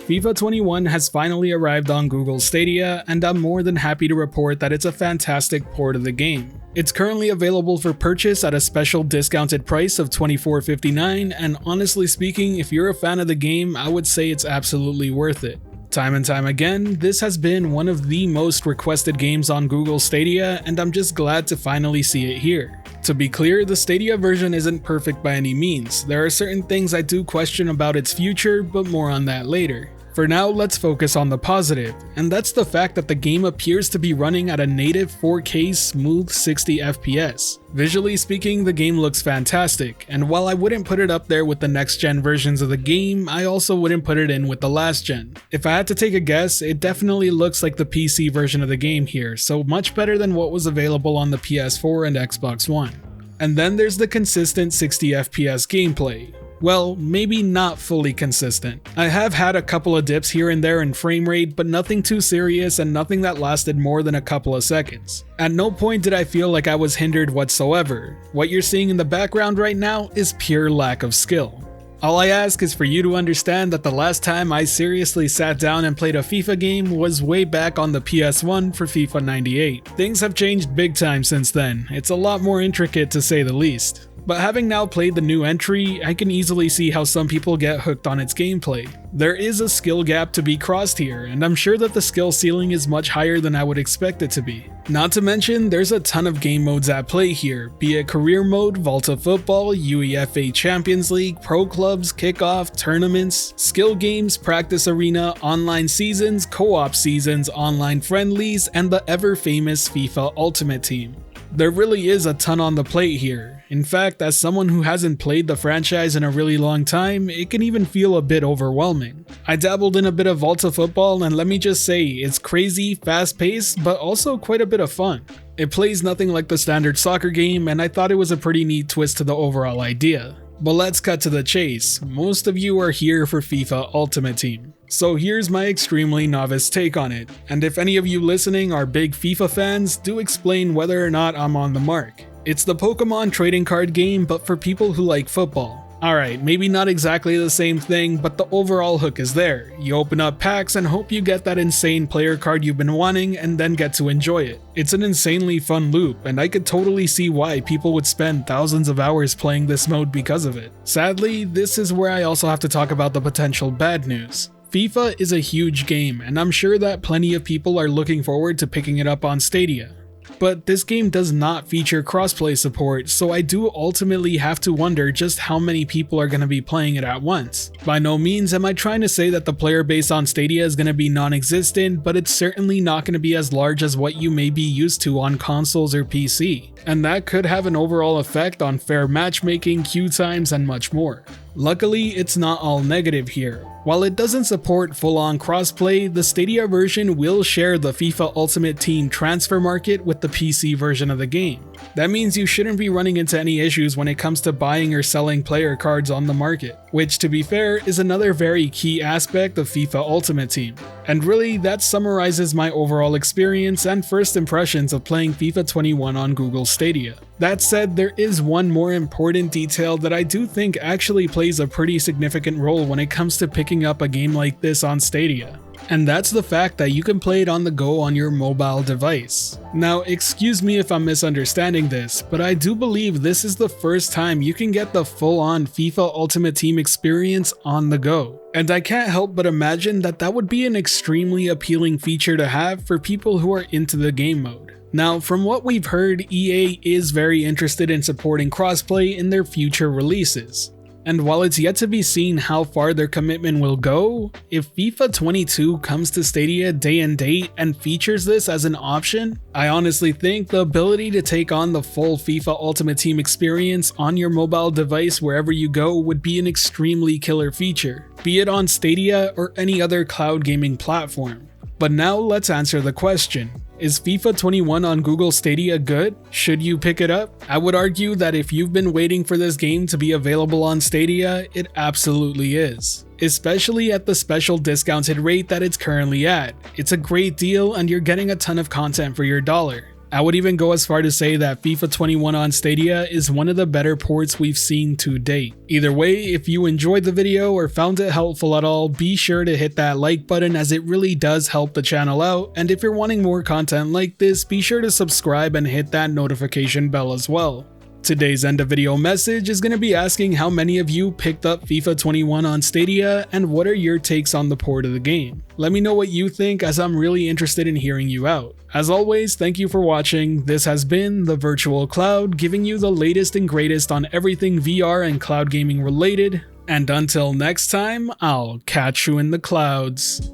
FIFA 21 has finally arrived on Google Stadia, and I'm more than happy to report that it's a fantastic port of the game. It's currently available for purchase at a special discounted price of $24.59, and honestly speaking, if you're a fan of the game, I would say it's absolutely worth it. Time and time again, this has been one of the most requested games on Google Stadia, and I'm just glad to finally see it here. To be clear, the Stadia version isn't perfect by any means. There are certain things I do question about its future, but more on that later. For now, let's focus on the positive, and that's the fact that the game appears to be running at a native 4K smooth 60 FPS. Visually speaking, the game looks fantastic, and while I wouldn't put it up there with the next gen versions of the game, I also wouldn't put it in with the last gen. If I had to take a guess, it definitely looks like the PC version of the game here, so much better than what was available on the PS4 and Xbox One. And then there's the consistent 60 FPS gameplay. Well, maybe not fully consistent. I have had a couple of dips here and there in frame rate, but nothing too serious and nothing that lasted more than a couple of seconds. At no point did I feel like I was hindered whatsoever. What you're seeing in the background right now is pure lack of skill. All I ask is for you to understand that the last time I seriously sat down and played a FIFA game was way back on the PS1 for FIFA 98. Things have changed big time since then. It's a lot more intricate to say the least. But having now played the new entry, I can easily see how some people get hooked on its gameplay. There is a skill gap to be crossed here, and I'm sure that the skill ceiling is much higher than I would expect it to be. Not to mention, there's a ton of game modes at play here, be it career mode, Volta Football, UEFA Champions League, pro clubs, kickoff, tournaments, skill games, practice arena, online seasons, co-op seasons, online friendlies, and the ever famous FIFA Ultimate Team. There really is a ton on the plate here. In fact, as someone who hasn't played the franchise in a really long time, it can even feel a bit overwhelming. I dabbled in a bit of Volta Football, and let me just say, it's crazy, fast-paced, but also quite a bit of fun. It plays nothing like the standard soccer game, and I thought it was a pretty neat twist to the overall idea. But let's cut to the chase. Most of you are here for FIFA Ultimate Team. So here's my extremely novice take on it, and if any of you listening are big FIFA fans, do explain whether or not I'm on the mark. It's the Pokemon trading card game, but for people who like football. Alright, maybe not exactly the same thing, but the overall hook is there. You open up packs and hope you get that insane player card you've been wanting and then get to enjoy it. It's an insanely fun loop, and I could totally see why people would spend thousands of hours playing this mode because of it. Sadly, this is where I also have to talk about the potential bad news. FIFA is a huge game, and I'm sure that plenty of people are looking forward to picking it up on Stadia. But this game does not feature crossplay support, so I do ultimately have to wonder just how many people are going to be playing it at once. By no means am I trying to say that the player base on Stadia is going to be non-existent, but it's certainly not going to be as large as what you may be used to on consoles or PC, and that could have an overall effect on fair matchmaking, queue times, and much more. Luckily, it's not all negative here. While it doesn't support full-on crossplay, the Stadia version will share the FIFA Ultimate Team transfer market with the PC version of the game. That means you shouldn't be running into any issues when it comes to buying or selling player cards on the market, which to be fair is another very key aspect of FIFA Ultimate Team. And really, that summarizes my overall experience and first impressions of playing FIFA 21 on Google Stadia. That said, there is one more important detail that I do think actually plays a pretty significant role when it comes to picking up a game like this on Stadia. And that's the fact that you can play it on the go on your mobile device. Now, excuse me if I'm misunderstanding this, but I do believe this is the first time you can get the full-on FIFA Ultimate Team experience on the go. And I can't help but imagine that that would be an extremely appealing feature to have for people who are into the game mode. Now, from what we've heard, EA is very interested in supporting crossplay in their future releases. And while it's yet to be seen how far their commitment will go, if FIFA 22 comes to Stadia day and date and features this as an option, I honestly think the ability to take on the full FIFA Ultimate Team experience on your mobile device wherever you go would be an extremely killer feature, be it on Stadia or any other cloud gaming platform. But now let's answer the question. Is FIFA 21 on Google Stadia good? Should you pick it up? I would argue that if you've been waiting for this game to be available on Stadia, it absolutely is. Especially at the special discounted rate that it's currently at. It's a great deal and you're getting a ton of content for your dollar. I would even go as far to say that FIFA 21 on Stadia is one of the better ports we've seen to date. Either way, if you enjoyed the video or found it helpful at all, be sure to hit that like button as it really does help the channel out, and if you're wanting more content like this, be sure to subscribe and hit that notification bell as well. Today's end of video message is going to be asking how many of you picked up FIFA 21 on Stadia and what are your takes on the port of the game. Let me know what you think as I'm really interested in hearing you out. As always, thank you for watching. This has been The Virtual Cloud, giving you the latest and greatest on everything VR and cloud gaming related. And until next time, I'll catch you in the clouds.